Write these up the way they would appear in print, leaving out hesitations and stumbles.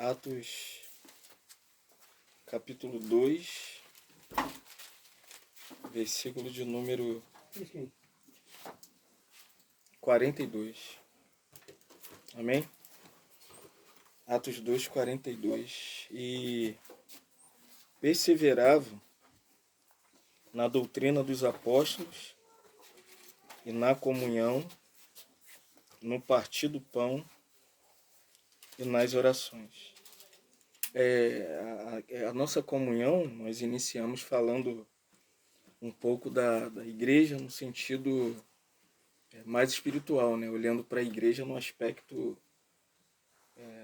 Atos, capítulo 2, versículo de número 42. Amém? Atos 2, 42. E perseveravam na doutrina dos apóstolos e na comunhão, no partir do pão e nas orações. A nossa comunhão, nós iniciamos falando um pouco da igreja no sentido mais espiritual, né? Olhando para a igreja no aspecto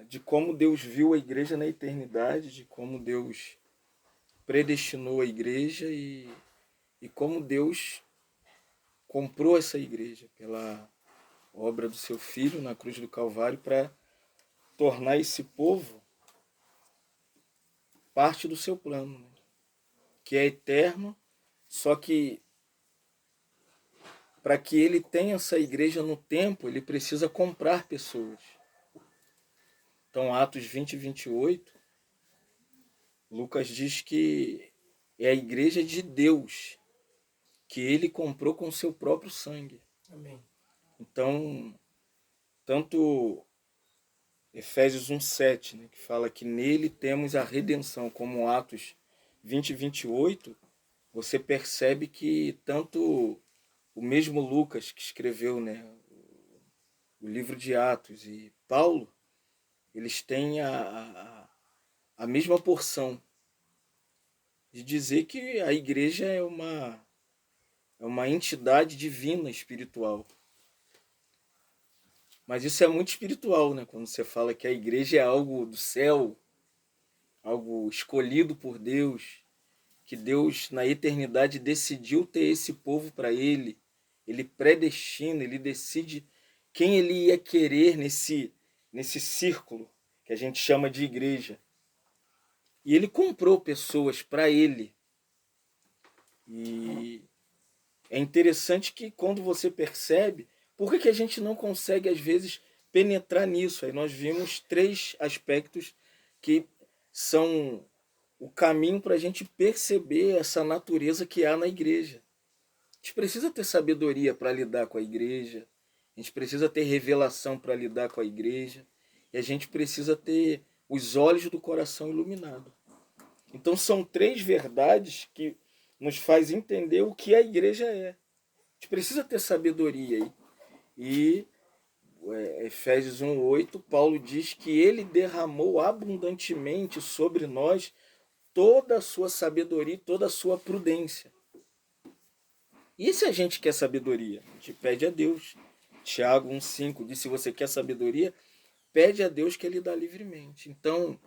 de como Deus viu a igreja na eternidade, de como Deus predestinou a igreja e como Deus comprou essa igreja pela obra do seu Filho na cruz do Calvário para tornar esse povo parte do seu plano, né? Que é eterno, só que para que ele tenha essa igreja no tempo, ele precisa comprar pessoas. Então, Atos 20 e 28, Lucas diz que é a igreja de Deus, que ele comprou com seu próprio sangue. Amém. Então, tanto Efésios 1,7, né, que fala que nele temos a redenção, como Atos 20 e 28, você percebe que tanto o mesmo Lucas, que escreveu, né, o livro de Atos, e Paulo, eles têm a mesma porção de dizer que a igreja é uma entidade divina espiritual. Mas isso é muito espiritual, né? Quando você fala que a igreja é algo do céu, algo escolhido por Deus, que Deus na eternidade decidiu ter esse povo para ele. Ele predestina, ele decide quem ele ia querer nesse círculo que a gente chama de igreja. E ele comprou pessoas para ele. E é interessante que quando você percebe, por que a gente não consegue às vezes penetrar nisso? Aí nós vimos 3 aspectos que são o caminho para a gente perceber essa natureza que há na igreja. A gente precisa ter sabedoria para lidar com a igreja, a gente precisa ter revelação para lidar com a igreja, e a gente precisa ter os olhos do coração iluminados. Então são 3 verdades que nos faz entender o que a igreja é. A gente precisa ter sabedoria aí. E Efésios 1,8, Paulo diz que ele derramou abundantemente sobre nós toda a sua sabedoria e toda a sua prudência. E se a gente quer sabedoria? A gente pede a Deus. Tiago 1,5 diz: se você quer sabedoria, pede a Deus que ele dá livremente. Então,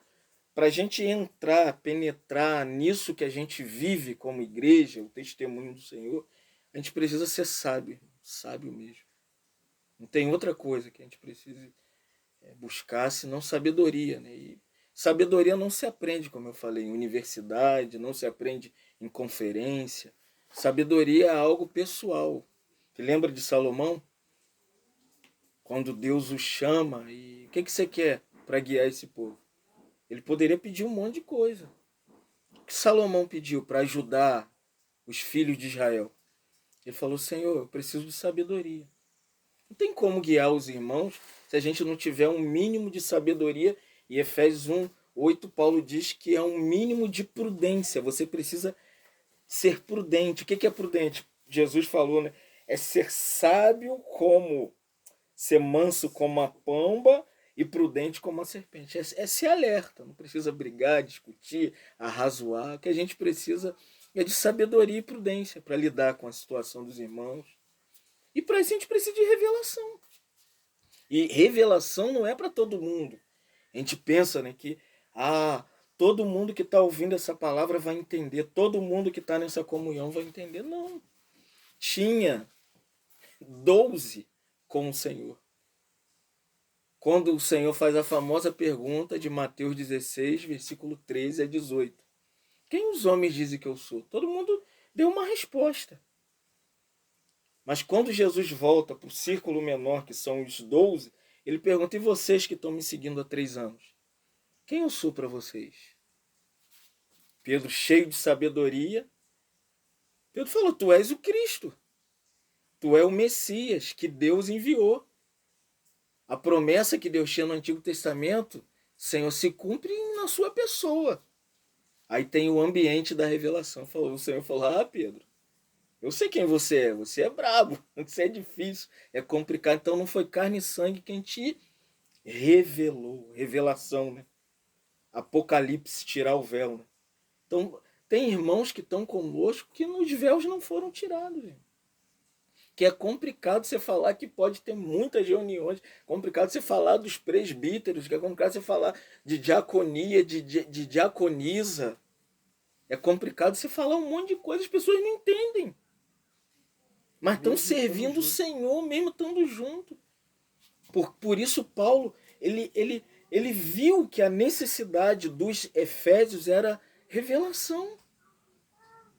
para a gente entrar, penetrar nisso que a gente vive como igreja, o testemunho do Senhor, a gente precisa ser sábio, sábio mesmo. Não tem outra coisa que a gente precise buscar senão sabedoria, né? E sabedoria não se aprende, como eu falei, em universidade, não se aprende em conferência. Sabedoria é algo pessoal. Você lembra de Salomão? Quando Deus o chama, e o que você quer para guiar esse povo? Ele poderia pedir um monte de coisa. O que Salomão pediu para ajudar os filhos de Israel? Ele falou: Senhor, eu preciso de sabedoria. Não tem como guiar os irmãos se a gente não tiver um mínimo de sabedoria. E Efésios 1:8, Paulo diz que é um mínimo de prudência. Você precisa ser prudente. O que é prudente? Jesus falou, né? É ser sábio como, ser manso como a pomba e prudente como a serpente. É ser alerta. Não precisa brigar, discutir, arrazoar. O que a gente precisa é de sabedoria e prudência para lidar com a situação dos irmãos. E para isso a gente precisa de revelação. E revelação não é para todo mundo. A gente pensa, né, que todo mundo que está ouvindo essa palavra vai entender, todo mundo que está nessa comunhão vai entender. Não. Tinha 12 com o Senhor. Quando o Senhor faz a famosa pergunta de Mateus 16, versículo 13 a 18. Quem os homens dizem que eu sou? Todo mundo deu uma resposta. Mas quando Jesus volta para o círculo menor, que são os 12, ele pergunta: e vocês que estão me seguindo há 3 anos? Quem eu sou para vocês? Pedro, cheio de sabedoria, Pedro falou, tu és o Cristo. Tu és o Messias que Deus enviou. A promessa que Deus tinha no Antigo Testamento, Senhor, se cumpre na sua pessoa. Aí tem o ambiente da revelação. O Senhor falou, Pedro, eu sei quem você é brabo, você é difícil, é complicado. Então não foi carne e sangue quem te revelou. Revelação, né? Apocalipse, tirar o véu, né? Então, tem irmãos que estão conosco que os véus não foram tirados, gente. Que é complicado você falar que pode ter muitas reuniões, complicado você falar dos presbíteros, que é complicado você falar de diaconia, de diaconisa. É complicado você falar um monte de coisa, as pessoas não entendem. Mas estão servindo o Senhor mesmo estando junto. Por isso Paulo, ele viu que a necessidade dos Efésios era revelação.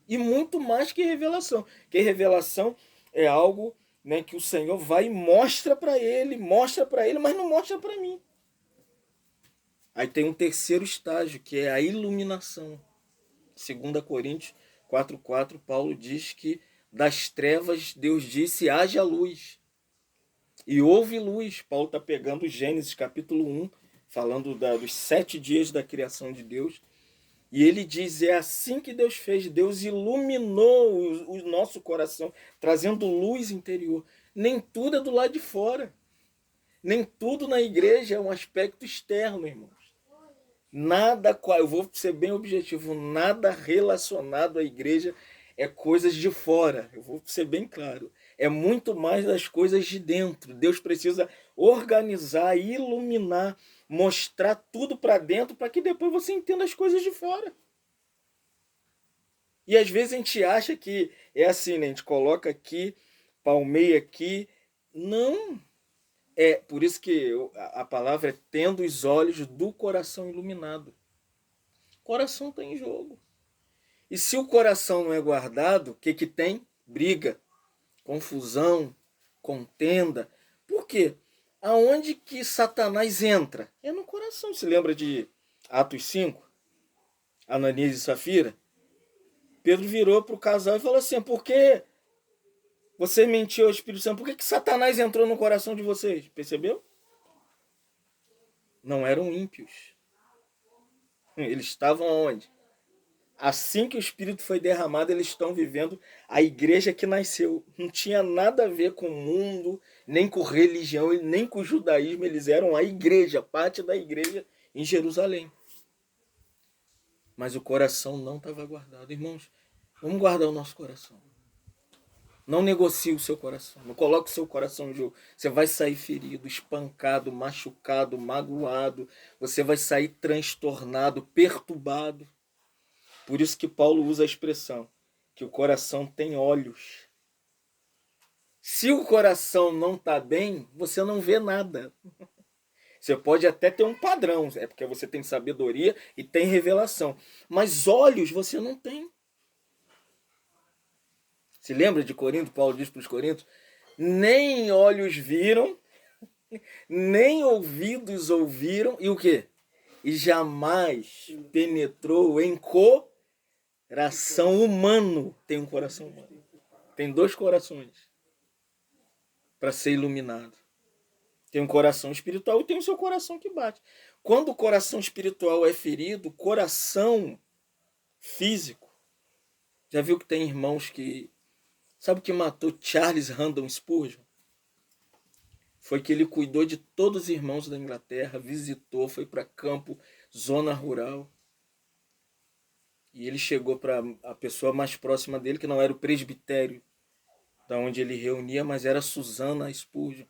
E muito mais que revelação. Que revelação é algo, né, que o Senhor vai e mostra para ele, mas não mostra para mim. Aí tem um terceiro estágio, que é a iluminação. 2 Coríntios 4,4, Paulo diz que das trevas Deus disse, haja luz. E houve luz. Paulo está pegando Gênesis capítulo 1, falando dos 7 dias da criação de Deus. E ele diz, é assim que Deus fez. Deus iluminou o nosso coração, trazendo luz interior. Nem tudo é do lado de fora. Nem tudo na igreja é um aspecto externo, irmãos. Nada, eu vou ser bem objetivo, nada relacionado à igreja é coisas de fora. Eu vou ser bem claro. É muito mais das coisas de dentro. Deus precisa organizar, iluminar, mostrar tudo para dentro para que depois você entenda as coisas de fora. E às vezes a gente acha que é assim, né? A gente coloca aqui, palmeia aqui. Não. É por isso que a palavra é tendo os olhos do coração iluminado. O coração está em jogo. E se o coração não é guardado, o que tem? Briga, confusão, contenda. Por quê? Aonde que Satanás entra? É no coração. Se lembra de Atos 5? Ananias e Safira? Pedro virou para o casal e falou assim, por que você mentiu ao Espírito Santo? Por que Satanás entrou no coração de vocês? Percebeu? Não eram ímpios. Eles estavam onde? Assim que o Espírito foi derramado, eles estão vivendo a igreja que nasceu. Não tinha nada a ver com o mundo, nem com religião, nem com o judaísmo. Eles eram a igreja, parte da igreja em Jerusalém. Mas o coração não estava guardado. Irmãos, vamos guardar o nosso coração. Não negocie o seu coração. Não coloque o seu coração em jogo. Você vai sair ferido, espancado, machucado, magoado. Você vai sair transtornado, perturbado. Por isso que Paulo usa a expressão que o coração tem olhos. Se o coração não está bem, você não vê nada. Você pode até ter um padrão, é porque você tem sabedoria e tem revelação. Mas olhos você não tem. Se lembra de Corinto? Paulo diz para os Coríntios, nem olhos viram, nem ouvidos ouviram, e o quê? E jamais penetrou em coração humano. Tem um coração humano. Tem 2 corações para ser iluminado. Tem um coração espiritual e tem o seu coração que bate. Quando o coração espiritual é ferido, o coração físico. Já viu que tem irmãos que... Sabe o que matou Charles Haddon Spurgeon? Foi que ele cuidou de todos os irmãos da Inglaterra, visitou, foi para campo, zona rural. E ele chegou para a pessoa mais próxima dele, que não era o presbitério, da onde ele reunia, mas era Susana Spurgeon.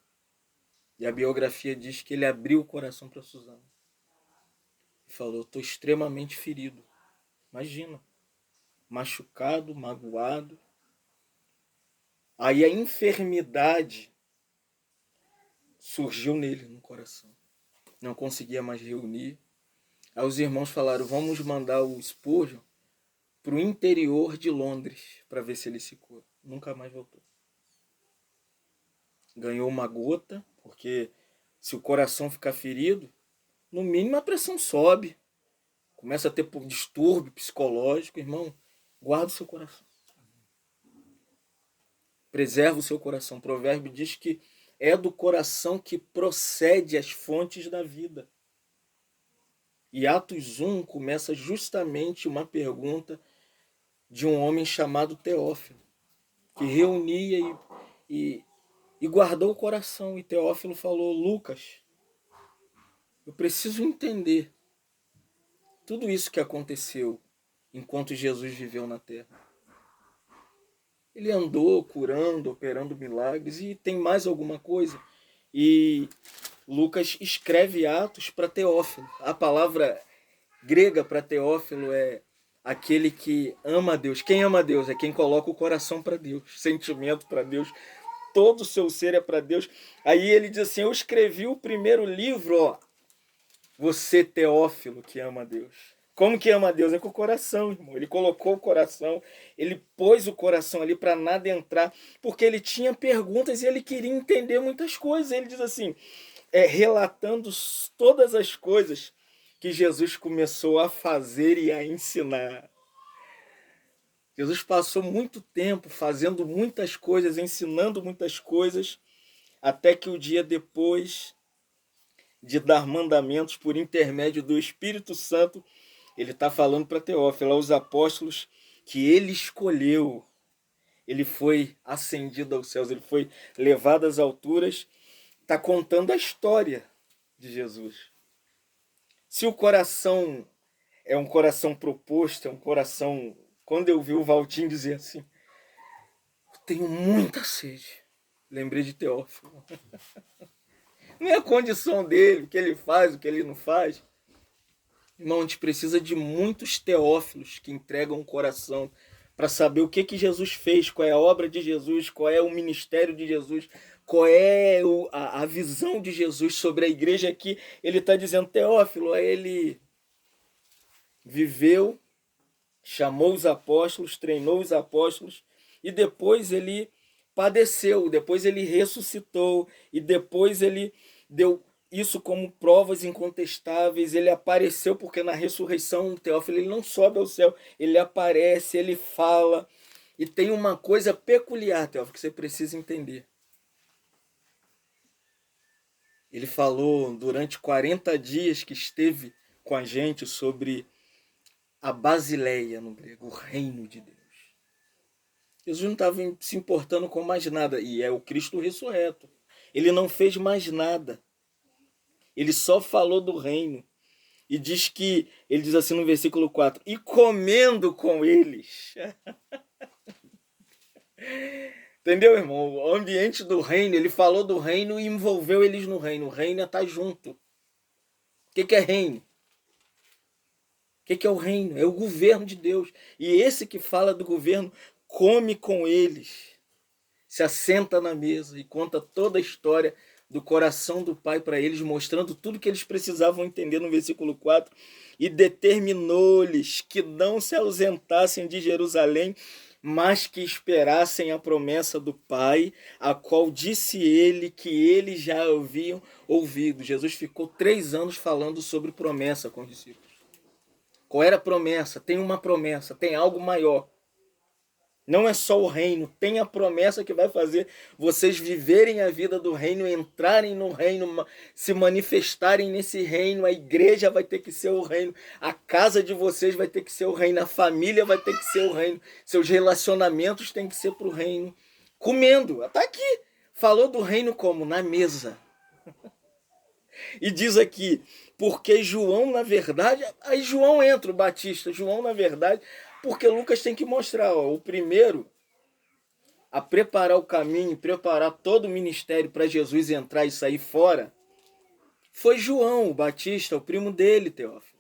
E a biografia diz que ele abriu o coração para Susana. E falou, estou extremamente ferido. Imagina, machucado, magoado. Aí a enfermidade surgiu nele, no coração. Não conseguia mais reunir. Aí os irmãos falaram, vamos mandar o Spurgeon para o interior de Londres, para ver se ele se cura. Nunca mais voltou. Ganhou uma gota, porque se o coração ficar ferido, no mínimo a pressão sobe. começa a ter distúrbio psicológico, irmão, guarda o seu coração. Preserva o seu coração. O provérbio diz que é do coração que procede as fontes da vida. E Atos 1 começa justamente uma pergunta de um homem chamado Teófilo, que reunia e guardou o coração. E Teófilo falou: Lucas, eu preciso entender tudo isso que aconteceu enquanto Jesus viveu na terra. Ele andou curando, operando milagres, e tem mais alguma coisa. E Lucas escreve Atos para Teófilo. A palavra grega para Teófilo é aquele que ama a Deus. Quem ama a Deus é quem coloca o coração para Deus, sentimento para Deus, todo o seu ser é para Deus. Aí ele diz assim: eu escrevi o primeiro livro, ó, você, Teófilo, que ama a Deus. Como que ama a Deus? É com o coração, irmão. Ele colocou o coração, ele pôs o coração ali para nada entrar, porque ele tinha perguntas e ele queria entender muitas coisas. Ele diz assim, relatando todas as coisas que Jesus começou a fazer e a ensinar. Jesus passou muito tempo fazendo muitas coisas, ensinando muitas coisas, até que o dia depois de dar mandamentos por intermédio do Espírito Santo, ele está falando para Teófilo, aos apóstolos que ele escolheu. Ele foi ascendido aos céus, ele foi levado às alturas. Está contando a história de Jesus. Se o coração é um coração proposto, é um coração... Quando eu vi o Valtinho dizer assim, eu tenho muita sede, lembrei de Teófilo. Não é a condição dele, o que ele faz, o que ele não faz. Irmão, a gente precisa de muitos Teófilos que entregam o coração para saber o que Jesus fez, qual é a obra de Jesus, qual é o ministério de Jesus, qual é a visão de Jesus sobre a igreja aqui. Ele está dizendo, Teófilo, ele viveu, chamou os apóstolos, treinou os apóstolos, e depois ele padeceu, depois ele ressuscitou, e depois ele deu isso como provas incontestáveis. Ele apareceu, porque na ressurreição, Teófilo, ele não sobe ao céu, ele aparece, ele fala. E tem uma coisa peculiar, Teófilo, que você precisa entender. Ele falou durante 40 dias que esteve com a gente sobre a Basileia, no grego, o reino de Deus. Jesus não estava se importando com mais nada, e é o Cristo ressurreto. Ele não fez mais nada. Ele só falou do reino. E diz que, ele diz assim no versículo 4, e comendo com eles. Entendeu, irmão? O ambiente do reino, ele falou do reino e envolveu eles no reino. O reino é estar junto. O que é reino? O que é o reino? É o governo de Deus. E esse que fala do governo come com eles, se assenta na mesa e conta toda a história do coração do Pai para eles, mostrando tudo que eles precisavam entender no versículo 4. E determinou-lhes que não se ausentassem de Jerusalém, mas que esperassem a promessa do Pai, a qual disse ele que eles já haviam ouvido. Jesus ficou 3 anos falando sobre promessa com os discípulos. Qual era a promessa? Tem uma promessa, tem algo maior. Não é só o reino, tem a promessa que vai fazer vocês viverem a vida do reino, entrarem no reino, se manifestarem nesse reino. A igreja vai ter que ser o reino, a casa de vocês vai ter que ser o reino, a família vai ter que ser o reino, seus relacionamentos têm que ser para o reino. Comendo, está aqui, falou do reino como? Na mesa. E diz aqui, porque João, na verdade, aí João entra, o Batista, João, na verdade, porque Lucas tem que mostrar, ó, o primeiro a preparar o caminho, preparar todo o ministério para Jesus entrar e sair fora, foi João, o Batista, o primo dele, Teófilo.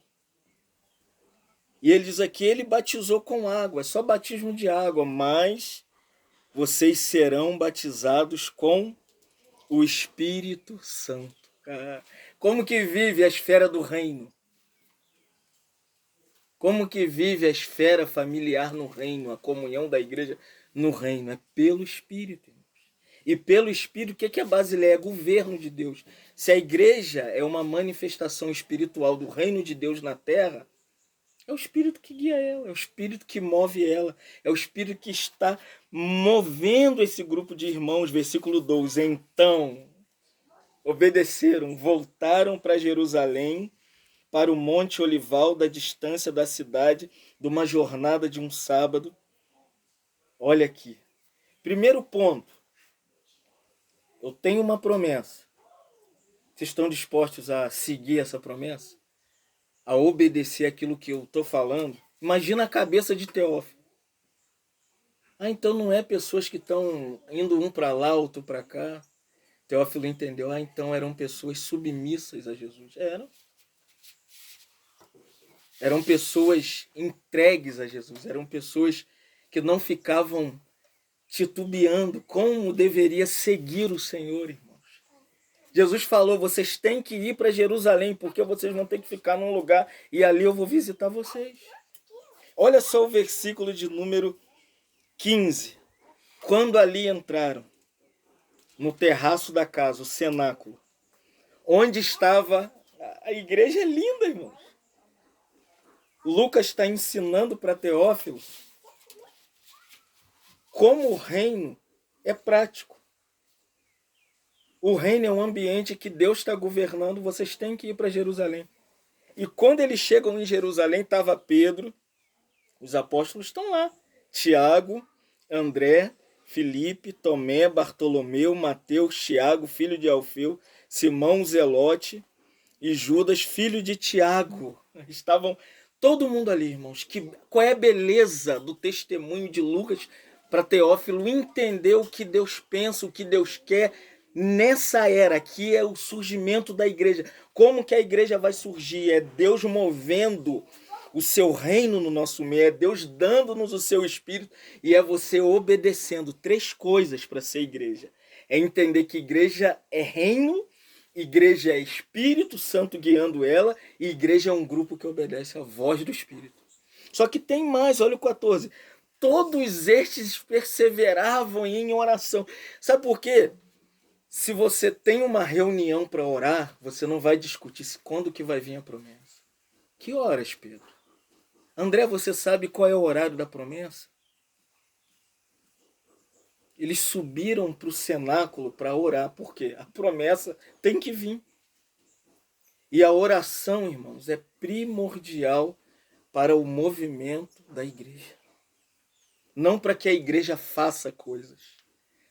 E ele diz aqui, ele batizou com água, é só batismo de água, mas vocês serão batizados com o Espírito Santo. Como que vive a esfera do reino? Como que vive a esfera familiar no reino, a comunhão da igreja no reino? É pelo Espírito. E pelo Espírito, o que é Basileia? É governo de Deus. Se a igreja é uma manifestação espiritual do reino de Deus na terra, É o Espírito que guia ela, é o Espírito que move ela, é o Espírito que está movendo esse grupo de irmãos. Versículo 12. Então obedeceram, voltaram para Jerusalém, para o Monte Olival, da distância da cidade, de uma jornada de um sábado. Olha aqui. Primeiro ponto. Eu tenho uma promessa. Vocês estão dispostos a seguir essa promessa? A obedecer aquilo que eu estou falando? Imagina a cabeça de Teófilo. Ah, então não é pessoas que estão indo um para lá, outro para cá. Teófilo entendeu. Ah, então eram pessoas submissas a Jesus. Eram. Eram pessoas entregues a Jesus. Eram pessoas que não ficavam titubeando como deveria seguir o Senhor, irmãos. Jesus falou, vocês têm que ir para Jerusalém, porque vocês vão ter que ficar num lugar e ali eu vou visitar vocês. Olha só o versículo de número 15. Quando ali entraram, no terraço da casa, o cenáculo, onde estava... A igreja é linda, irmãos. Lucas está ensinando para Teófilo como o reino é prático. O reino é um ambiente que Deus está governando, vocês têm que ir para Jerusalém. E quando eles chegam em Jerusalém, estava Pedro, os apóstolos estão lá. Tiago, André, Filipe, Tomé, Bartolomeu, Mateus, Tiago, filho de Alfeu, Simão Zelote e Judas, filho de Tiago. Estavam todo mundo ali, irmãos. Qual é a beleza do testemunho de Lucas para Teófilo entender o que Deus pensa, o que Deus quer nessa era que é o surgimento da igreja. Como que a igreja vai surgir? É Deus movendo o seu reino no nosso meio, é Deus dando-nos o seu Espírito e é você obedecendo 3 coisas para ser igreja. É entender que igreja é reino, igreja é Espírito Santo guiando ela e igreja é um grupo que obedece à voz do Espírito. Só que tem mais, olha o 14. Todos estes perseveravam em oração. Sabe por quê? Se você tem uma reunião para orar, você não vai discutir quando que vai vir a promessa. Que horas, Pedro? André, você sabe qual é o horário da promessa? Eles subiram para o cenáculo para orar, porque a promessa tem que vir. E a oração, irmãos, é primordial para o movimento da igreja. Não para que a igreja faça coisas.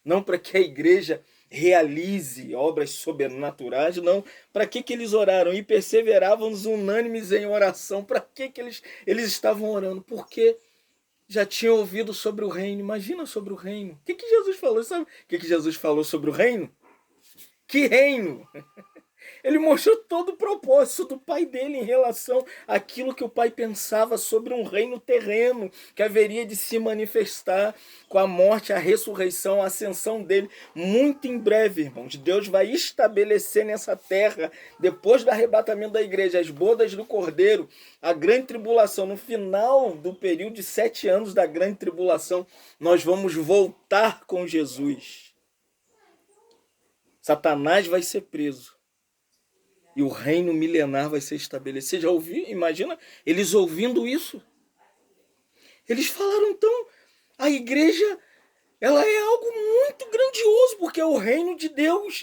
Não para que a igreja realize obras sobrenaturais, não. Para que eles oraram? E perseveravam unânimes em oração. Para que eles estavam orando? Porque já tinham ouvido sobre o reino. Imagina sobre o reino. O que Jesus falou? Sabe o que Jesus falou sobre o reino? Que reino? Ele mostrou todo o propósito do pai dele em relação àquilo que o pai pensava sobre um reino terreno que haveria de se manifestar com a morte, a ressurreição, a ascensão dele. Muito em breve, irmãos, Deus vai estabelecer nessa terra, depois do arrebatamento da igreja, as bodas do Cordeiro, a grande tribulação. No final do período de 7 anos da grande tribulação, nós vamos voltar com Jesus. Satanás vai ser preso. E o reino milenar vai ser estabelecido. Você já ouviu? Imagina eles ouvindo isso. Eles falaram, então, a igreja, ela é algo muito grandioso, porque é o reino de Deus.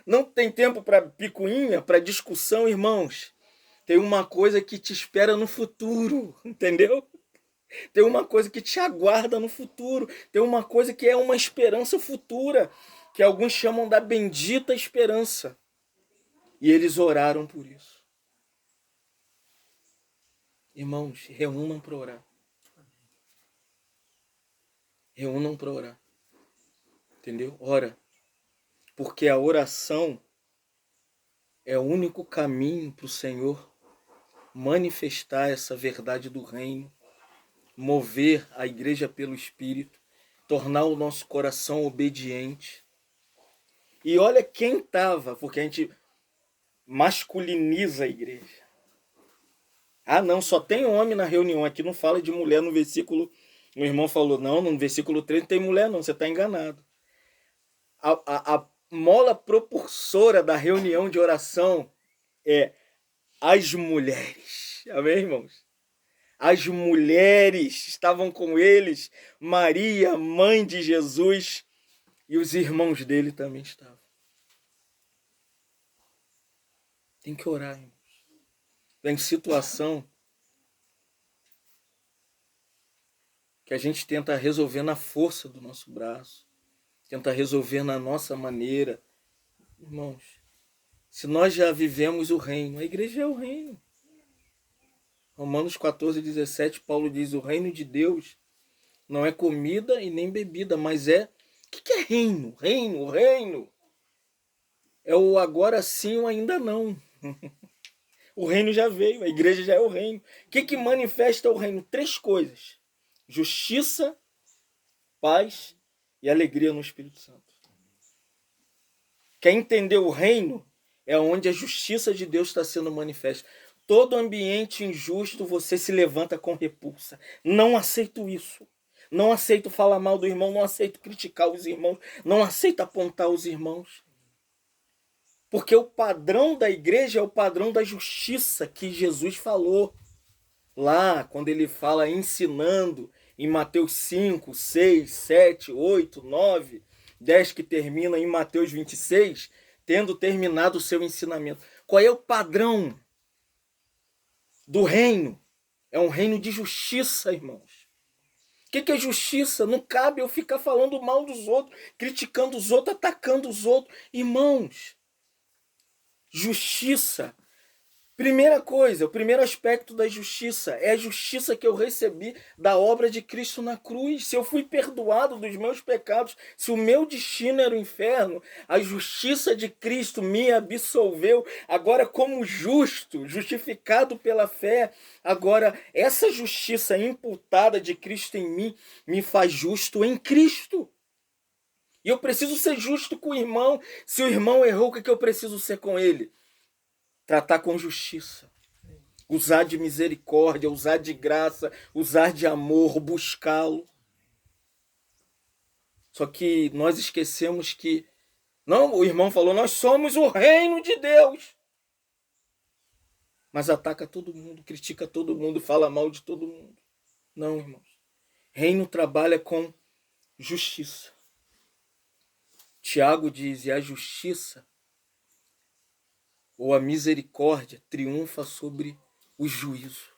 Não tem tempo para picuinha, para discussão, irmãos. Tem uma coisa que te espera no futuro, entendeu? Tem uma coisa que te aguarda no futuro. Tem uma coisa que é uma esperança futura, que alguns chamam da bendita esperança. E eles oraram por isso. Irmãos, reúnam para orar. Reúnam para orar. Entendeu? Ora. Porque a oração é o único caminho para o Senhor manifestar essa verdade do reino, mover a igreja pelo Espírito, tornar o nosso coração obediente. E olha quem estava, porque a gente masculiniza a igreja. Ah, não, só tem homem na reunião. Aqui não fala de mulher no versículo. O irmão falou, não, no versículo 3 não tem mulher não, você está enganado. A mola propulsora da reunião de oração é as mulheres. Amém, irmãos? As mulheres estavam com eles, Maria, mãe de Jesus, e os irmãos dele também estavam. Tem que orar, irmãos. Tem situação que a gente tenta resolver na força do nosso braço, tenta resolver na nossa maneira. Irmãos, se nós já vivemos o reino, a igreja é o reino. Romanos 14:17, Paulo diz, o reino de Deus não é comida e nem bebida, mas é... O que é reino? Reino. É o agora sim ou ainda não. O reino já veio, a igreja já é o reino. O que manifesta o reino? 3 coisas. Justiça, paz e alegria no Espírito Santo. Quer entender o reino? É onde a justiça de Deus está sendo manifesta. Todo ambiente injusto você se levanta com repulsa. Não aceito isso. Não aceito falar mal do irmão, não aceito criticar os irmãos, não aceito apontar os irmãos. Porque o padrão da igreja é o padrão da justiça que Jesus falou. Lá, quando ele fala ensinando, em Mateus 5, 6, 7, 8, 9, 10, que termina em Mateus 26, tendo terminado o seu ensinamento. Qual é o padrão do reino? É um reino de justiça, irmãos. O que é justiça? Não cabe eu ficar falando mal dos outros, criticando os outros, atacando os outros. Irmãos, justiça. Primeira coisa, o primeiro aspecto da justiça é a justiça que eu recebi da obra de Cristo na cruz. Se eu fui perdoado dos meus pecados, se o meu destino era o inferno, a justiça de Cristo me absolveu. Agora, como justo, justificado pela fé, agora essa justiça imputada de Cristo em mim me faz justo em Cristo. E eu preciso ser justo com o irmão. Se o irmão errou, o que eu preciso ser com ele? Tratar com justiça, usar de misericórdia, usar de graça, usar de amor, buscá-lo. Só que nós esquecemos que, não, o irmão falou, nós somos o reino de Deus. Mas ataca todo mundo, critica todo mundo, fala mal de todo mundo. Não, irmãos. Reino trabalha com justiça. Tiago diz, e a justiça ou a misericórdia triunfa sobre o juízo.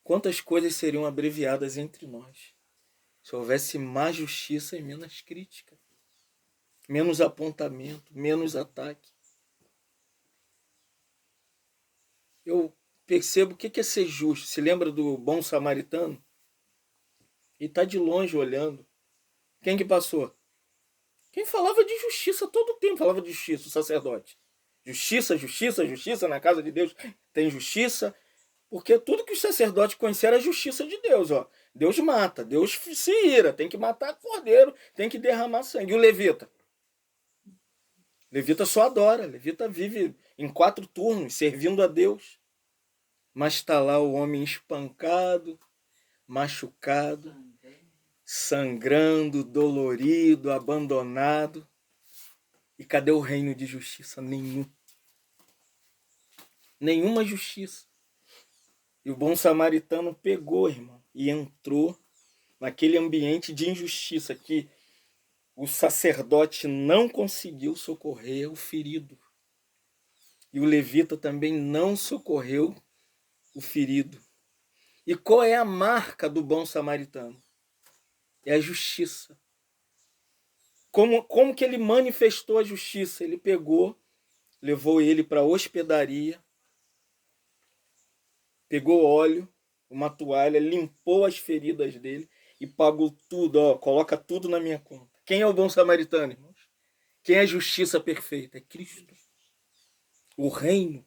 Quantas coisas seriam abreviadas entre nós se houvesse mais justiça e menos crítica, menos apontamento, menos ataque? Eu percebo o que é ser justo. Se lembra do bom samaritano? Ele está de longe olhando. Quem que passou? Quem falava de justiça todo o tempo, falava de justiça, o sacerdote. Justiça, justiça, justiça, na casa de Deus tem justiça, porque tudo que os sacerdotes conheceram é a justiça de Deus. Ó. Deus mata, Deus se ira, tem que matar cordeiro, tem que derramar sangue. E o levita? Levita só adora, levita vive em 4 turnos, servindo a Deus. Mas está lá o homem espancado, machucado, sangrando, dolorido, abandonado. E cadê o reino de justiça? Nenhum. Nenhuma justiça. E o bom samaritano pegou, irmão, e entrou naquele ambiente de injustiça que o sacerdote não conseguiu socorrer o ferido. E o levita também não socorreu o ferido. E qual é a marca do bom samaritano? É a justiça. Como que ele manifestou a justiça? Ele pegou, levou ele para a hospedaria, pegou óleo, uma toalha, limpou as feridas dele e pagou tudo. Ó, coloca tudo na minha conta. Quem é o bom samaritano, irmãos? Quem é a justiça perfeita? É Cristo. O reino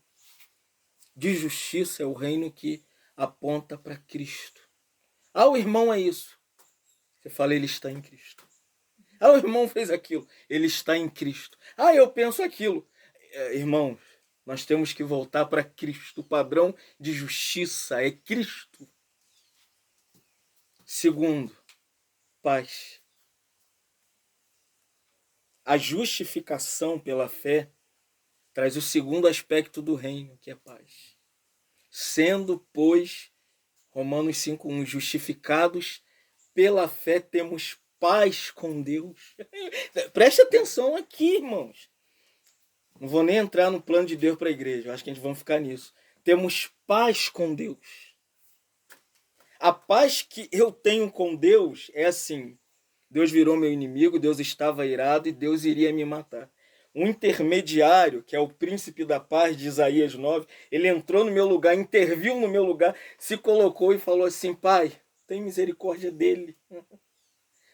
de justiça é o reino que aponta para Cristo. Ah, o irmão é isso. Você fala, ele está em Cristo. Ah, o irmão fez aquilo. Ele está em Cristo. Ah, eu penso aquilo. Irmãos, nós temos que voltar para Cristo. O padrão de justiça é Cristo. Segundo, paz. A justificação pela fé traz o segundo aspecto do reino, que é paz. Sendo, pois, Romanos 5:1, justificados pela fé temos paz com Deus. Preste atenção aqui, irmãos. Não vou nem entrar no plano de Deus para a igreja, acho que a gente vai ficar nisso. Temos paz com Deus. A paz que eu tenho com Deus é assim: Deus virou meu inimigo, Deus estava irado e Deus iria me matar. Um intermediário, que é o príncipe da paz de Isaías 9, ele entrou no meu lugar, interviu no meu lugar, se colocou e falou assim: Pai, tem misericórdia dele.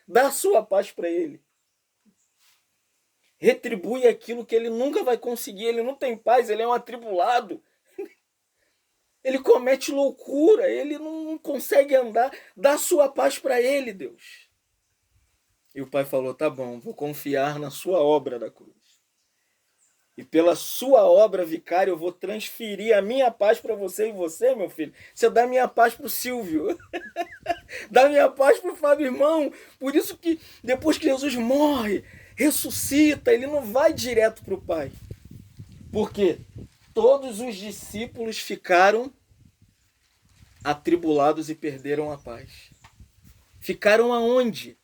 Dá a sua paz para ele. Retribui aquilo que ele nunca vai conseguir. Ele não tem paz, ele é um atribulado. Ele comete loucura, ele não consegue andar. Dá a sua paz para ele, Deus. E o pai falou: tá bom, vou confiar na sua obra da cruz. E pela sua obra, vicário, eu vou transferir a minha paz para você. E você, meu filho, você dá a minha paz para o Silvio. Dá a minha paz para o Fábio, irmão. Por isso que depois que Jesus morre, ressuscita, ele não vai direto para o Pai. Por quê? Todos os discípulos ficaram atribulados e perderam a paz. Ficaram aonde?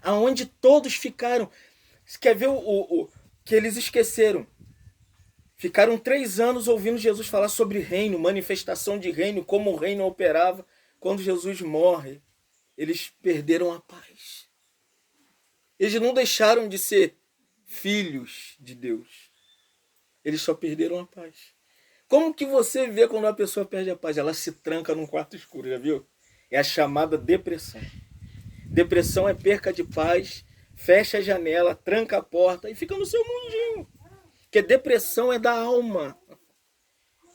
Aonde todos ficaram. Você quer ver o que eles esqueceram? Ficaram 3 anos ouvindo Jesus falar sobre reino, manifestação de reino, como o reino operava. Quando Jesus morre, eles perderam a paz. Eles não deixaram de ser filhos de Deus. Eles só perderam a paz. Como que você vê quando uma pessoa perde a paz? Ela se tranca num quarto escuro, já viu? É a chamada depressão. Depressão é perca de paz, fecha a janela, tranca a porta e fica no seu mundinho. Porque depressão é da alma.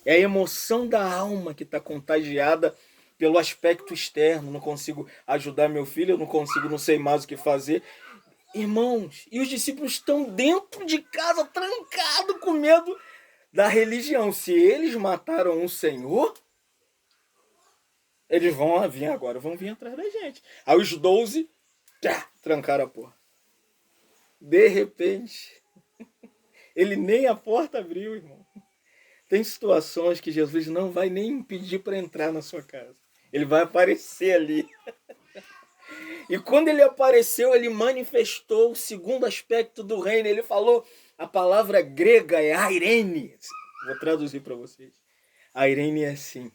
É a emoção da alma que está contagiada pelo aspecto externo. Não consigo ajudar meu filho, eu não consigo, não sei mais o que fazer. Irmãos, e os discípulos estão dentro de casa, trancados, com medo da religião. Se eles mataram um Senhor, eles vão vir agora, vão vir atrás da gente. Aí os 12, trancaram a porta. De repente, ele nem a porta abriu, irmão. Tem situações que Jesus não vai nem pedir para entrar na sua casa. Ele vai aparecer ali. E quando ele apareceu, ele manifestou o segundo aspecto do reino. Ele falou, a palavra grega é airene. Vou traduzir para vocês. Airene é assim: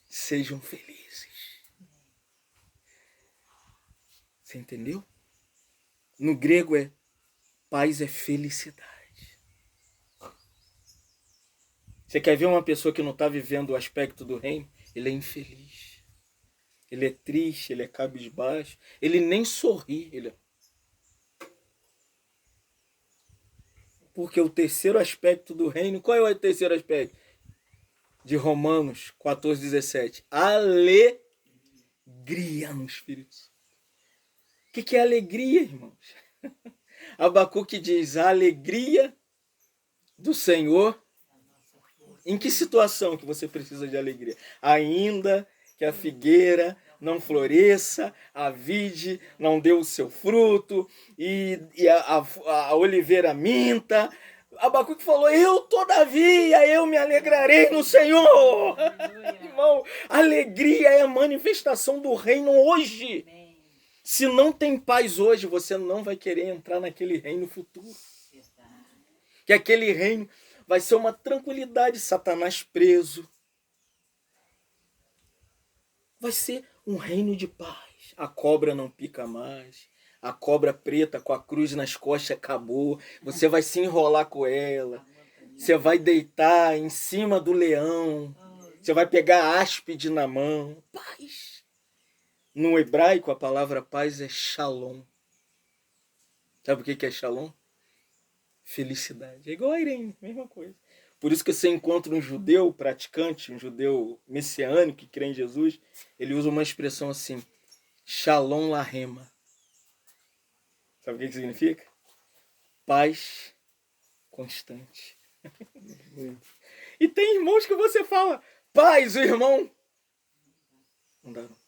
sejam felizes. Você entendeu? No grego é paz é felicidade. Você quer ver uma pessoa que não está vivendo o aspecto do reino? Ele é infeliz. Ele é triste, ele é cabisbaixo. Ele nem sorri. Porque o terceiro aspecto do reino... Qual é o terceiro aspecto? De Romanos 14:17. Alegria no Espírito Santo. O que é alegria, irmãos? Abacuque diz, a alegria do Senhor. Em que situação que você precisa de alegria? Ainda que a figueira não floresça, a vide não dê o seu fruto, e a oliveira minta. Abacuque falou, todavia, eu me alegrarei no Senhor. Irmão, alegria é a manifestação do reino hoje. Se não tem paz hoje, você não vai querer entrar naquele reino futuro. Que aquele reino vai ser uma tranquilidade, Satanás preso. Vai ser um reino de paz. A cobra não pica mais. A cobra preta com a cruz nas costas acabou. Você vai se enrolar com ela. Você vai deitar em cima do leão. Você vai pegar a áspide na mão. Paz. No hebraico, a palavra paz é shalom. Sabe o que é shalom? Felicidade. É igual a Irene, mesma coisa. Por isso que você encontra um judeu praticante, um judeu messiânico que crê em Jesus, ele usa uma expressão assim, shalom lahema. Sabe o que significa? Paz constante. E tem irmãos que você fala, paz, o irmão. Não dá não.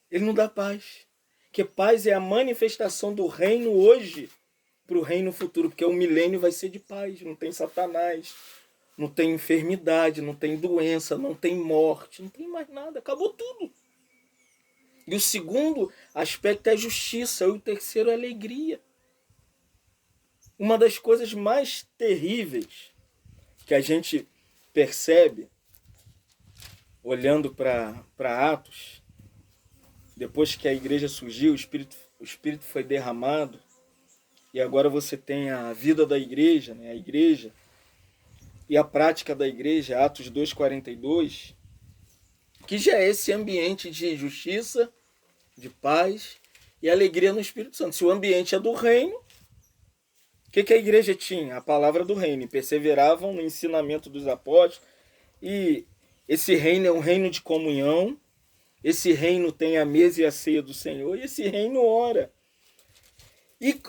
Ele não dá paz. Porque paz é a manifestação do reino hoje para o reino futuro. Porque o milênio vai ser de paz. Não tem Satanás. não tem enfermidade, não tem doença, não tem morte, não tem mais nada, acabou tudo. E o segundo aspecto é justiça, e o terceiro é alegria. Uma das coisas mais terríveis que a gente percebe, olhando para Atos, depois que a igreja surgiu, o Espírito foi derramado, e agora você tem a vida da igreja, né? A igreja, e a prática da igreja, Atos 2:42, que já é esse ambiente de justiça, de paz e alegria no Espírito Santo. Se o ambiente é do reino, o que a igreja tinha? A palavra do reino. E perseveravam no ensinamento dos apóstolos. E esse reino é um reino de comunhão. Esse reino tem a mesa e a ceia do Senhor. E esse reino ora. E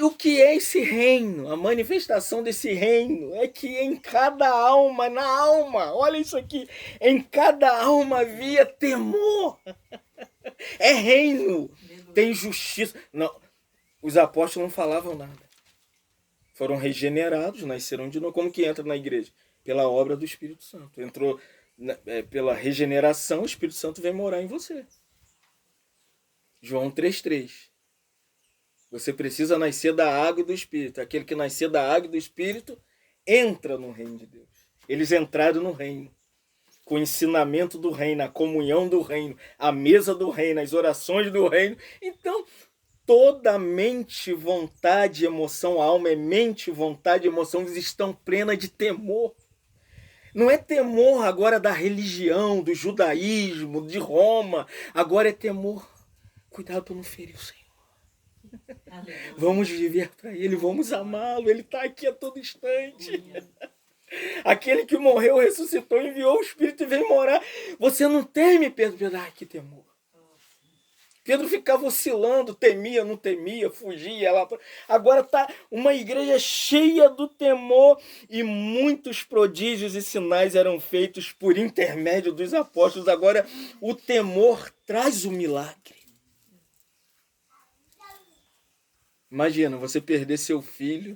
o que é esse reino? A manifestação desse reino é que em cada alma, na alma, olha isso aqui, em cada alma havia temor. É reino, tem justiça. Não, os apóstolos não falavam nada. Foram regenerados, nasceram de novo. Como que entra na igreja? Pela obra do Espírito Santo. Entrou pela regeneração, o Espírito Santo vem morar em você. João 3:3. Você precisa nascer da água e do Espírito. Aquele que nascer da água e do Espírito entra no reino de Deus. Eles entraram no reino. Com o ensinamento do reino, a comunhão do reino, a mesa do reino, as orações do reino. Então, toda mente, vontade, emoção, a alma é mente, vontade, emoção, eles estão plenas de temor. Não é temor agora da religião, do judaísmo, de Roma. Agora é temor. Cuidado para não ferir o Senhor. Aleluia. Vamos viver para Ele, vamos amá-lo. Ele está aqui a todo instante. Aquele que morreu, ressuscitou, enviou o Espírito e veio morar. Você não teme, Pedro? Ai, que temor. Pedro ficava oscilando, temia, não temia, fugia. Agora está uma igreja cheia do temor e muitos prodígios e sinais eram feitos por intermédio dos apóstolos. Agora o temor traz o milagre. Imagina, você perder seu filho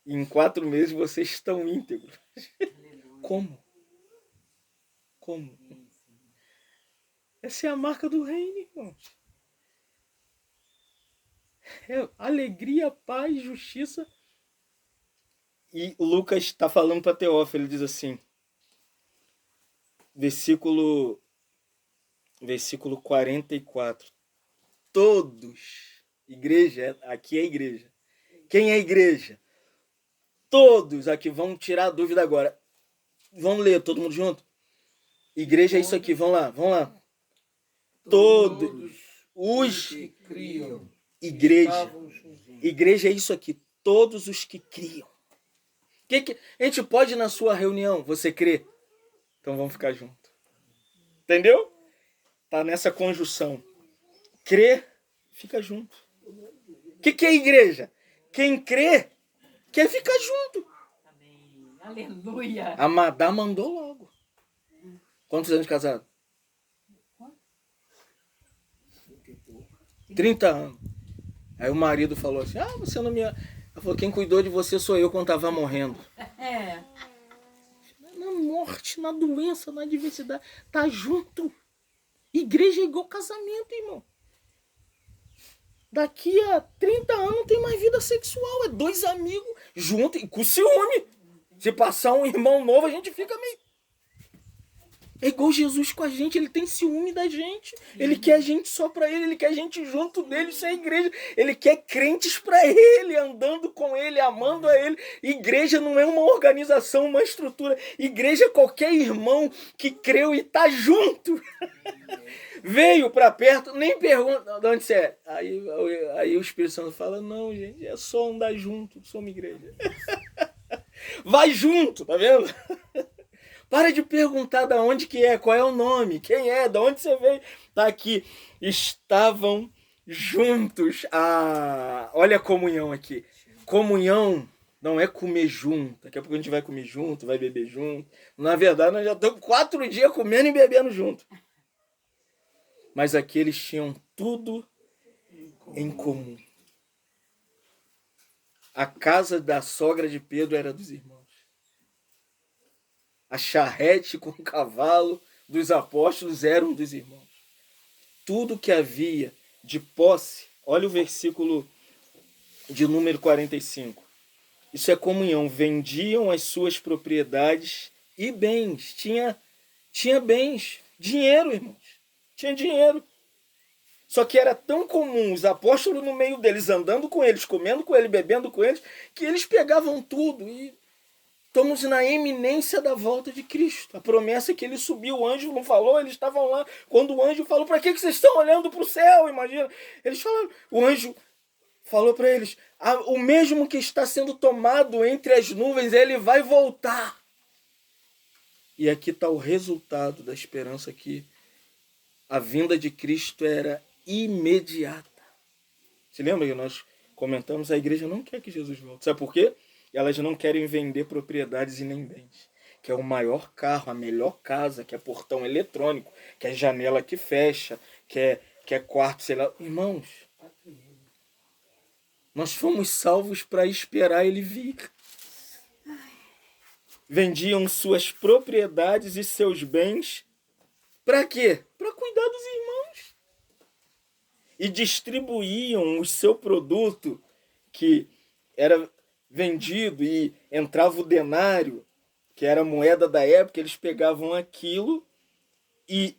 e em 4 meses vocês estão íntegros. Como? Como? Essa é a marca do reino, irmãos. É alegria, paz, justiça. E Lucas está falando para Teófilo, ele diz assim, versículo 44. Todos, igreja, aqui é a igreja. Quem é a igreja? Todos aqui, vamos tirar a dúvida agora. Vamos ler, todo mundo junto? Igreja é isso aqui, vamos lá. Todos os que criam. Igreja é isso aqui, todos os que criam. A gente pode ir na sua reunião, você crê? Então vamos ficar junto. Entendeu? Tá nessa conjunção. Crê, fica junto. O que é igreja? Quem crê, quer ficar junto. Amém. Aleluia. A Madá mandou logo. Quantos anos de casado? 30 anos. Aí o marido falou assim, você não me... Ela falou, quem cuidou de você sou eu quando estava morrendo. Na morte, na doença, na adversidade. Tá junto. Igreja é igual casamento, irmão. Daqui a 30 anos não tem mais vida sexual. É 2 amigos juntos e com ciúme. Se passar um irmão novo, a gente fica meio... É igual Jesus com a gente, ele tem ciúme da gente. Ele quer a gente só pra ele quer a gente junto dele, isso é igreja. Ele quer crentes pra ele, andando com ele, amando a ele. Igreja não é uma organização, uma estrutura. Igreja é qualquer irmão que creu e tá junto. Veio pra perto, nem pergunta de onde você é. Aí o Espírito Santo fala, não, gente, é só andar junto, somos igreja. Vai junto, tá vendo? Para de perguntar de onde que é, qual é o nome, quem é, de onde você veio. Tá aqui. Estavam juntos. Olha a comunhão aqui. Comunhão não é comer junto. Daqui a pouco a gente vai comer junto, vai beber junto. Na verdade, nós já estamos 4 dias comendo e bebendo junto. Mas aqui eles tinham tudo em comum. A casa da sogra de Pedro era dos irmãos. A charrete com o cavalo dos apóstolos eram dos irmãos. Tudo que havia de posse, olha o versículo de número 45. Isso é comunhão. Vendiam as suas propriedades e bens. Tinha bens, dinheiro, irmãos. Tinha dinheiro. Só que era tão comum os apóstolos no meio deles, andando com eles, comendo com eles, bebendo com eles, que eles pegavam tudo. E estamos na iminência da volta de Cristo. A promessa é que ele subiu, o anjo não falou, eles estavam lá. Quando o anjo falou, para que vocês estão olhando para o céu? Imagina. Eles falaram, o anjo falou para eles, o mesmo que está sendo tomado entre as nuvens, ele vai voltar. E aqui está o resultado da esperança que a vinda de Cristo era imediata. Se lembra que nós comentamos, a igreja não quer que Jesus volte. Sabe por quê? Elas não querem vender propriedades e nem bens. Que é o maior carro, a melhor casa, que é portão eletrônico, que é janela que fecha, que é quarto, sei lá. Irmãos, nós fomos salvos para esperar ele vir. Vendiam suas propriedades e seus bens. Para quê? Para cuidar dos irmãos. E distribuíam o seu produto, que era vendido e entrava o denário, que era a moeda da época, eles pegavam aquilo e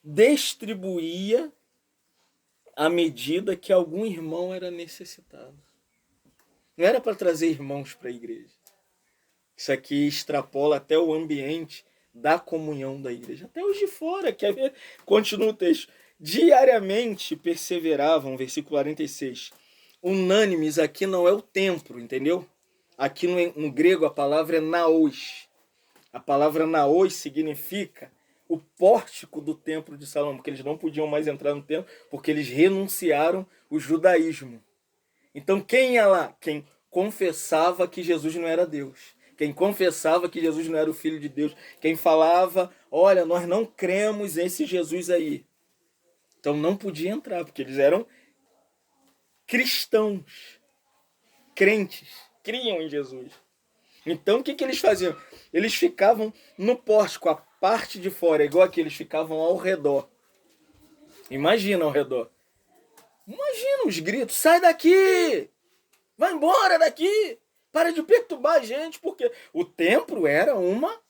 distribuía à medida que algum irmão era necessitado. Não era para trazer irmãos para a igreja. Isso aqui extrapola até o ambiente da comunhão da igreja. Até os de fora, quer ver? Continua o texto. Diariamente perseveravam, versículo 46. Unânimes, aqui não é o templo, entendeu? Aqui no grego a palavra é naos. A palavra naos significa o pórtico do templo de Salomão, porque eles não podiam mais entrar no templo, porque eles renunciaram o judaísmo. Então quem ia lá? Quem confessava que Jesus não era Deus. Quem confessava que Jesus não era o Filho de Deus. Quem falava, olha, nós não cremos nesse Jesus aí. Então não podia entrar, porque eles eram cristãos, crentes, criam em Jesus. Então o que eles faziam? Eles ficavam no pórtico, a parte de fora, igual aqui, eles ficavam ao redor. Imagina ao redor. Imagina os gritos, sai daqui! Vai embora daqui! Para de perturbar a gente, porque o templo era uma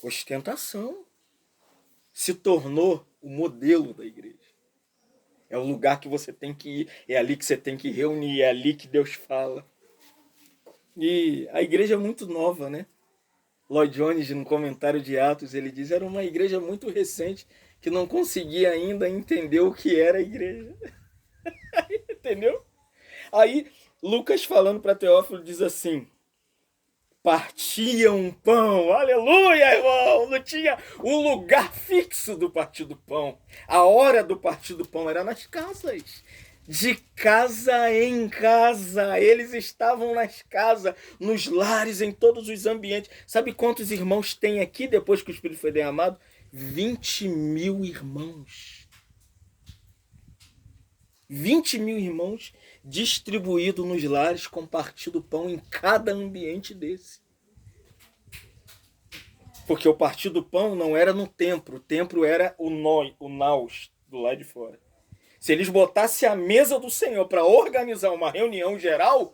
ostentação. Se tornou o modelo da igreja. É o lugar que você tem que ir, é ali que você tem que reunir, é ali que Deus fala. E a igreja é muito nova, né? Lloyd Jones, no comentário de Atos, ele diz, era uma igreja muito recente, que não conseguia ainda entender o que era a igreja. Entendeu? Aí, Lucas, falando para Teófilo, diz assim, partiam um pão, aleluia, irmão, não tinha um lugar fixo do partir do pão. A hora do partir do pão era nas casas. De casa em casa, eles estavam nas casas, nos lares, em todos os ambientes. Sabe quantos irmãos tem aqui depois que o Espírito foi derramado? 20.000 irmãos. 20.000 irmãos distribuídos nos lares, compartindo o pão em cada ambiente desse. Porque o partir do pão não era no templo, o templo era o naus, do lado de fora. Se eles botassem a mesa do Senhor para organizar uma reunião geral,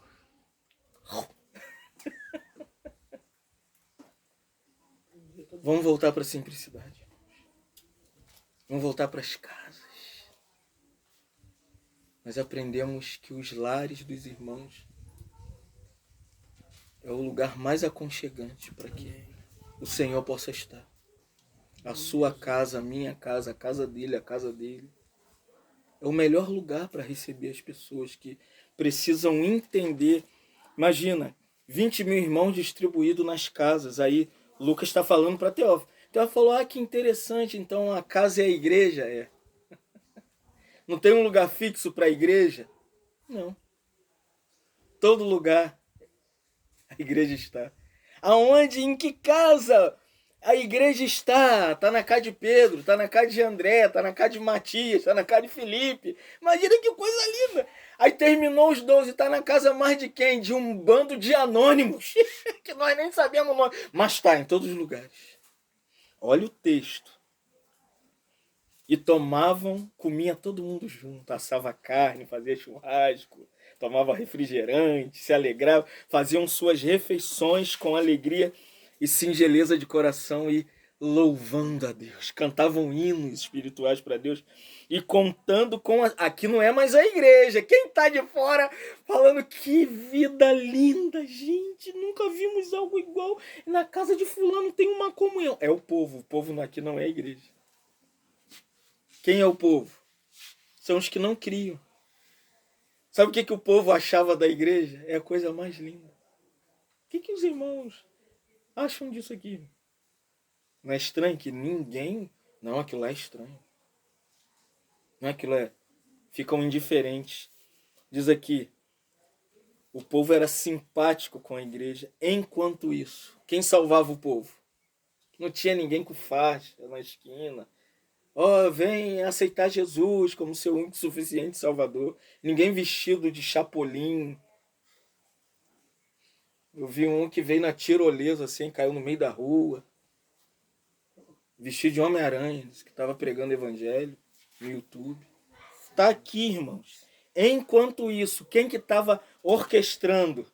vamos voltar para a simplicidade. Vamos voltar para as casas. Nós aprendemos que os lares dos irmãos é o lugar mais aconchegante para que o Senhor possa estar. A sua casa, a minha casa, a casa dele, a casa dele. É o melhor lugar para receber as pessoas que precisam entender. Imagina, 20.000 irmãos distribuídos nas casas. Aí Lucas está falando para Teófilo. Teófilo falou, que interessante, então a casa é a igreja? É. Não tem um lugar fixo para a igreja? Não. Todo lugar a igreja está. Aonde? Em que casa? A igreja está na casa de Pedro, está na casa de André, está na casa de Matias, está na casa de Felipe. Imagina que coisa linda. Aí terminou os 12, está na casa mais de quem? De um bando de anônimos, que nós nem sabemos o nome, mas está em todos os lugares. Olha o texto. E tomavam, comia todo mundo junto, assava carne, fazia churrasco, tomava refrigerante, se alegrava, faziam suas refeições com alegria e singeleza de coração e louvando a Deus. Cantavam hinos espirituais para Deus e contando com... Aqui não é mais a igreja. Quem está de fora falando que vida linda, gente, nunca vimos algo igual. Na casa de fulano tem uma comunhão. É o povo aqui não é a igreja. Quem é o povo? São os que não criam. Sabe o que o povo achava da igreja? É a coisa mais linda. O que os irmãos acham disso aqui? Não é estranho que ninguém... Não, aquilo lá é estranho. Não é aquilo é... Ficam indiferentes. Diz aqui, o povo era simpático com a igreja. Enquanto isso, quem salvava o povo? Não tinha ninguém com faixa na esquina. Vem aceitar Jesus como seu único e suficiente Salvador. Ninguém vestido de chapolim. Eu vi um que veio na tirolesa assim, caiu no meio da rua. Vestido de Homem-Aranha, que estava pregando evangelho no YouTube. Está aqui, irmãos. Enquanto isso, quem que estava orquestrando,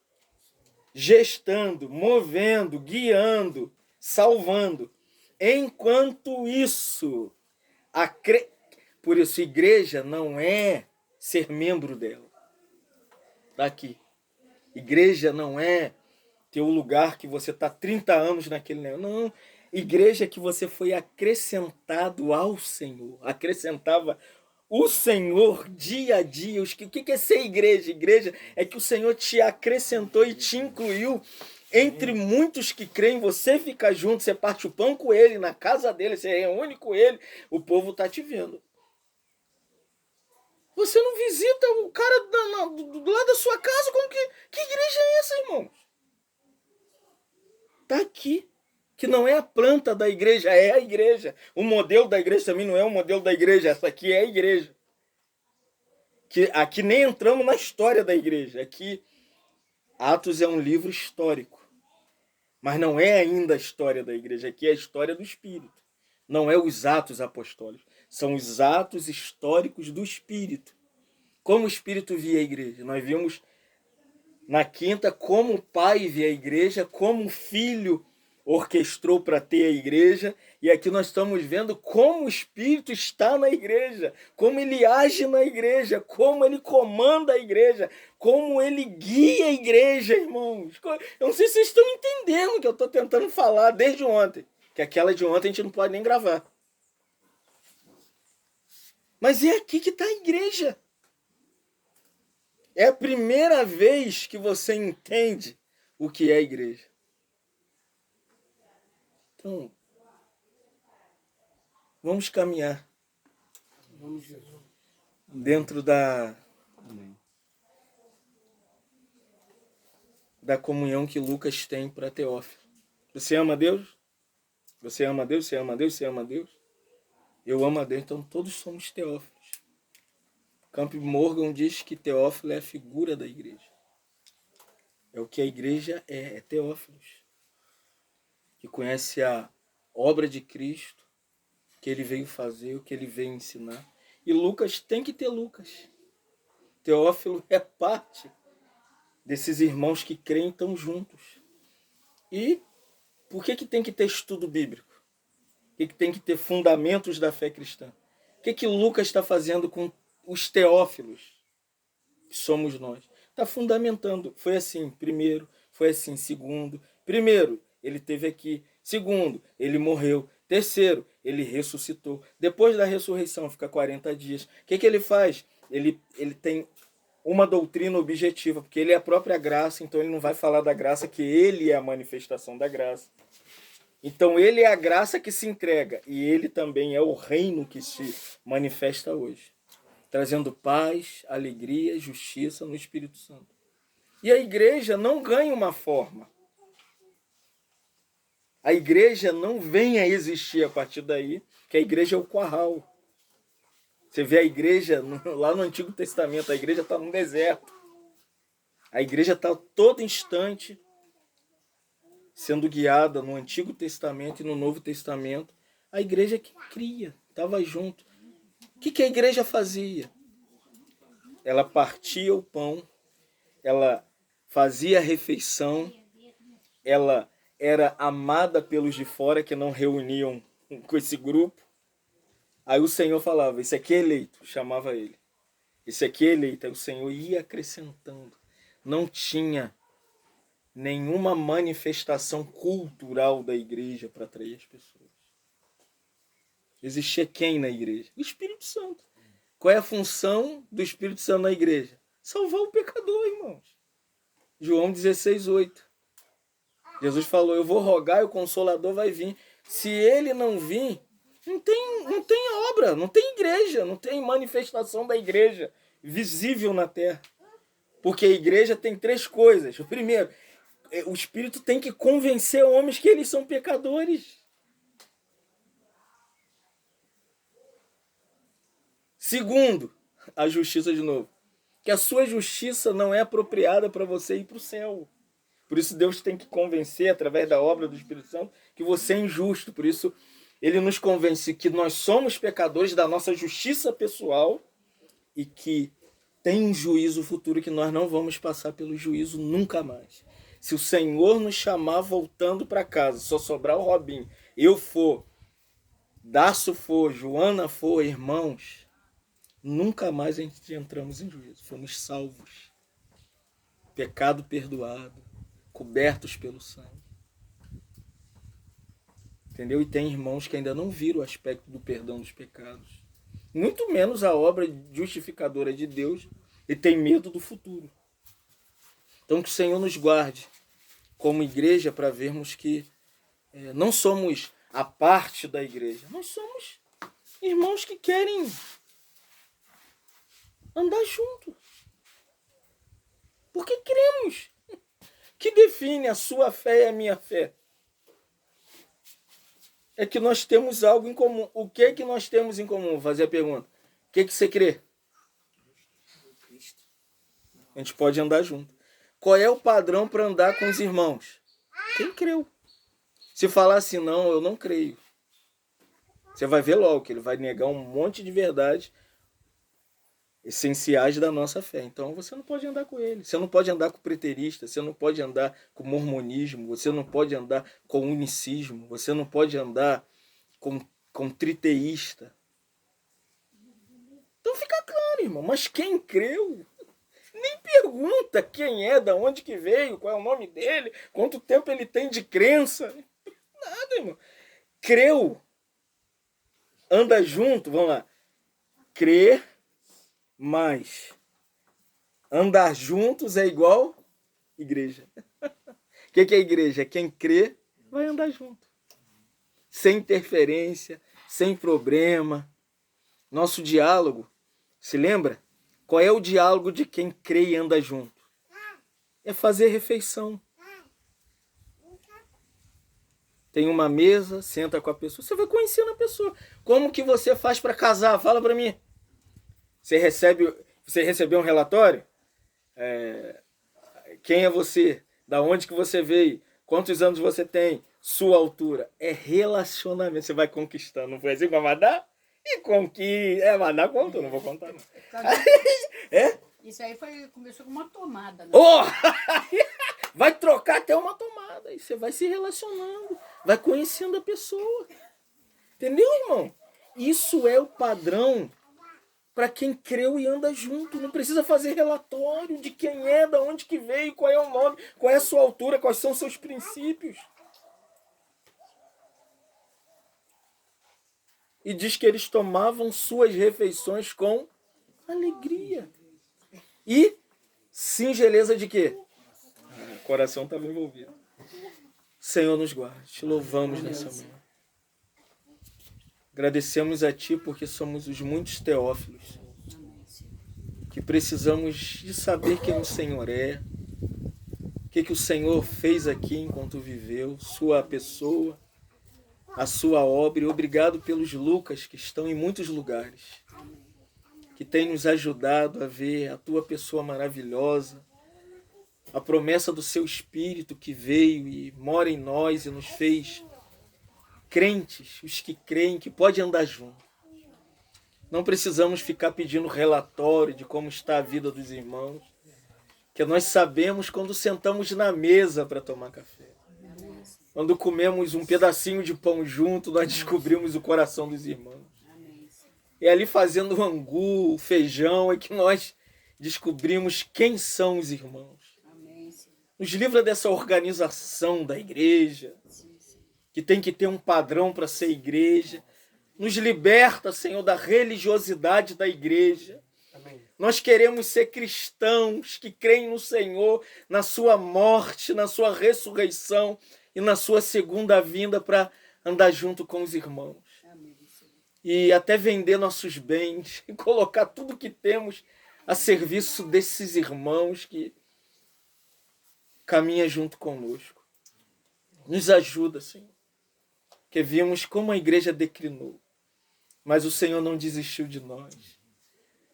gestando, movendo, guiando, salvando? Enquanto isso... Por isso, igreja não é ser membro dela. Está aqui. Igreja não é ter o lugar que você está 30 anos naquele negócio. Não. Igreja é que você foi acrescentado ao Senhor. Acrescentava o Senhor dia a dia. O que é ser igreja? Igreja é que o Senhor te acrescentou e te incluiu. Entre muitos que creem, você fica junto, você parte o pão com ele, na casa dele, você reúne com ele, o povo está te vendo. Você não visita o cara do lado da sua casa, como que igreja é essa, irmãos? Está aqui, que não é a planta da igreja, é a igreja. O modelo da igreja também não é o modelo da igreja, essa aqui é a igreja. Que aqui nem entramos na história da igreja, aqui Atos é um livro histórico. Mas não é ainda a história da igreja, aqui é a história do Espírito. Não é os atos apostólicos, são os atos históricos do Espírito. Como o Espírito via a igreja? Nós vimos na quinta como o Pai via a igreja, como o Filho orquestrou para ter a igreja, e aqui nós estamos vendo como o Espírito está na igreja, como ele age na igreja, como ele comanda a igreja, como ele guia a igreja, irmãos. Eu não sei se vocês estão entendendo o que eu estou tentando falar desde ontem, que aquela de ontem a gente não pode nem gravar. Mas é aqui que está a igreja. É a primeira vez que você entende o que é a igreja. Então, vamos caminhar dentro da comunhão que Lucas tem para Teófilo. Você ama Deus? Você ama Deus? Você ama Deus? Você ama Deus? Eu amo a Deus, então todos somos Teófilos. Campbell Morgan diz que Teófilo é a figura da igreja. É o que a igreja é Teófilos. Que conhece a obra de Cristo, o que ele veio fazer, o que ele veio ensinar. E Lucas tem que ter Lucas. Teófilo é parte desses irmãos que creem tão juntos. E por que tem que ter estudo bíblico? Por que tem que ter fundamentos da fé cristã? O que Lucas está fazendo com os Teófilos, que somos nós? Está fundamentando. Foi assim, primeiro, foi assim, segundo. Primeiro, ele esteve aqui. Segundo, ele morreu. Terceiro, ele ressuscitou. Depois da ressurreição, fica 40 dias. O que ele faz? Ele tem uma doutrina objetiva, porque ele é a própria graça, então ele não vai falar da graça, que ele é a manifestação da graça. Então ele é a graça que se entrega, e ele também é o reino que se manifesta hoje, trazendo paz, alegria, justiça no Espírito Santo. E a igreja não ganha uma forma. A igreja não vem a existir a partir daí, que a igreja é o curral. Você vê a igreja, lá no Antigo Testamento, a igreja está no deserto. A igreja está todo instante sendo guiada no Antigo Testamento e no Novo Testamento. A igreja que cria, estava junto. O que a igreja fazia? Ela partia o pão, ela fazia a refeição, ela era amada pelos de fora que não reuniam com esse grupo. Aí o Senhor falava, esse aqui é eleito, chamava ele. Esse aqui é eleito. Aí o Senhor ia acrescentando. Não tinha nenhuma manifestação cultural da igreja para atrair as pessoas. Existia quem na igreja? O Espírito Santo. Qual é a função do Espírito Santo na igreja? Salvar o pecador, irmãos. João 16:8. Jesus falou, eu vou rogar e o Consolador vai vir. Se ele não vir, não tem obra, não tem igreja, não tem manifestação da igreja visível na terra. Porque a igreja tem 3 coisas. O primeiro, o Espírito tem que convencer homens que eles são pecadores. Segundo, a justiça de novo. Que a sua justiça não é apropriada para você ir para o céu. Por isso Deus tem que convencer, através da obra do Espírito Santo, que você é injusto. Por isso ele nos convence que nós somos pecadores da nossa justiça pessoal e que tem um juízo futuro que nós não vamos passar pelo juízo nunca mais. Se o Senhor nos chamar voltando para casa, só sobrar o Robinho, eu for, Daço for, Joana for, irmãos, nunca mais a gente entramos em juízo. Fomos salvos. Pecado perdoado. Cobertos pelo sangue. Entendeu? E tem irmãos que ainda não viram o aspecto do perdão dos pecados. Muito menos a obra justificadora de Deus e tem medo do futuro. Então que o Senhor nos guarde como igreja para vermos que não somos a parte da igreja. Nós somos irmãos que querem andar junto. Porque cremos. Que define a sua fé e a minha fé? É que nós temos algo em comum. O que é que nós temos em comum? Vou fazer a pergunta. O que é que você crê? A gente pode andar junto. Qual é o padrão para andar com os irmãos? Quem creu? Se falar assim, não, eu não creio. Você vai ver logo que ele vai negar um monte de verdades essenciais da nossa fé. Então você não pode andar com ele. Você não pode andar com o preterista, você não pode andar com o mormonismo, você não pode andar com o unicismo, você não pode andar com triteísta. Então fica claro, irmão. Mas quem creu, nem pergunta quem é, de onde que veio, qual é o nome dele, quanto tempo ele tem de crença. Nada, irmão. Creu. Anda junto, vamos lá. Crer mais andar juntos é igual igreja. O que é igreja? Quem crê vai andar junto. Sem interferência, sem problema. Nosso diálogo, se lembra? Qual é o diálogo de quem crê e anda junto? É fazer refeição. Tem uma mesa, senta com a pessoa, você vai conhecendo a pessoa. Como que você faz para casar? Fala para mim. Você recebeu um relatório? Quem é você? Da onde que você veio? Quantos anos você tem? Sua altura? É relacionamento. Você vai conquistando. Não foi assim com a Madá? E com que... Madá conta, eu não vou contar não. Isso aí começou com uma tomada. Né? Oh! Vai trocar até uma tomada. E você vai se relacionando. Vai conhecendo a pessoa. Entendeu, irmão? Isso é o padrão para quem creu e anda junto. Não precisa fazer relatório de quem é, de onde que veio, qual é o nome, qual é a sua altura, quais são os seus princípios. E diz que eles tomavam suas refeições com alegria. E singeleza de quê? O coração estava envolvido. Senhor nos guarde. Te louvamos nessa manhã. Agradecemos a Ti porque somos os muitos teófilos que precisamos de saber quem o Senhor é, que o Senhor fez aqui enquanto viveu, sua pessoa, a sua obra. E obrigado pelos Lucas que estão em muitos lugares, que tem nos ajudado a ver a tua pessoa maravilhosa, a promessa do seu Espírito que veio e mora em nós e nos fez crentes, os que creem que pode andar junto. Não precisamos ficar pedindo relatório de como está a vida dos irmãos, que nós sabemos quando sentamos na mesa para tomar café. Quando comemos um pedacinho de pão junto, nós descobrimos o coração dos irmãos. É ali fazendo o angu, o feijão, é que nós descobrimos quem são os irmãos. Nos livra dessa organização da igreja, que tem que ter um padrão para ser igreja. Nos liberta, Senhor, da religiosidade da igreja. Amém. Nós queremos ser cristãos que creem no Senhor, na sua morte, na sua ressurreição e na sua segunda vinda para andar junto com os irmãos. Amém. E até vender nossos bens e colocar tudo que temos a serviço desses irmãos que caminham junto conosco. Nos ajuda, Senhor. Que vimos como a igreja declinou. Mas o Senhor não desistiu de nós.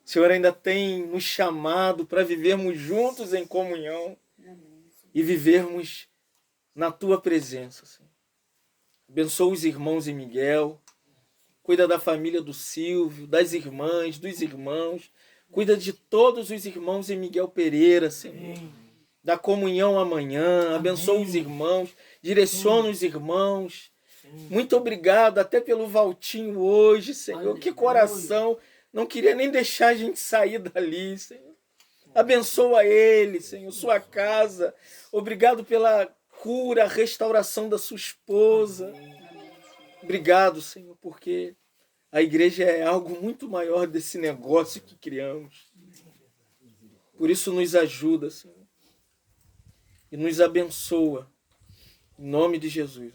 O Senhor ainda tem nos chamado para vivermos juntos em comunhão e vivermos na tua presença, Senhor. Abençoa os irmãos em Miguel. Cuida da família do Silvio, das irmãs, dos irmãos. Cuida de todos os irmãos em Miguel Pereira, Senhor. Da comunhão amanhã. Abençoa os irmãos. Direciona os irmãos. Muito obrigado até pelo Valtinho hoje, Senhor. Que coração. Não queria nem deixar a gente sair dali, Senhor. Abençoa ele, Senhor, sua casa. Obrigado pela cura, restauração da sua esposa. Obrigado, Senhor, porque a igreja é algo muito maior desse negócio que criamos. Por isso nos ajuda, Senhor. E nos abençoa. Em nome de Jesus.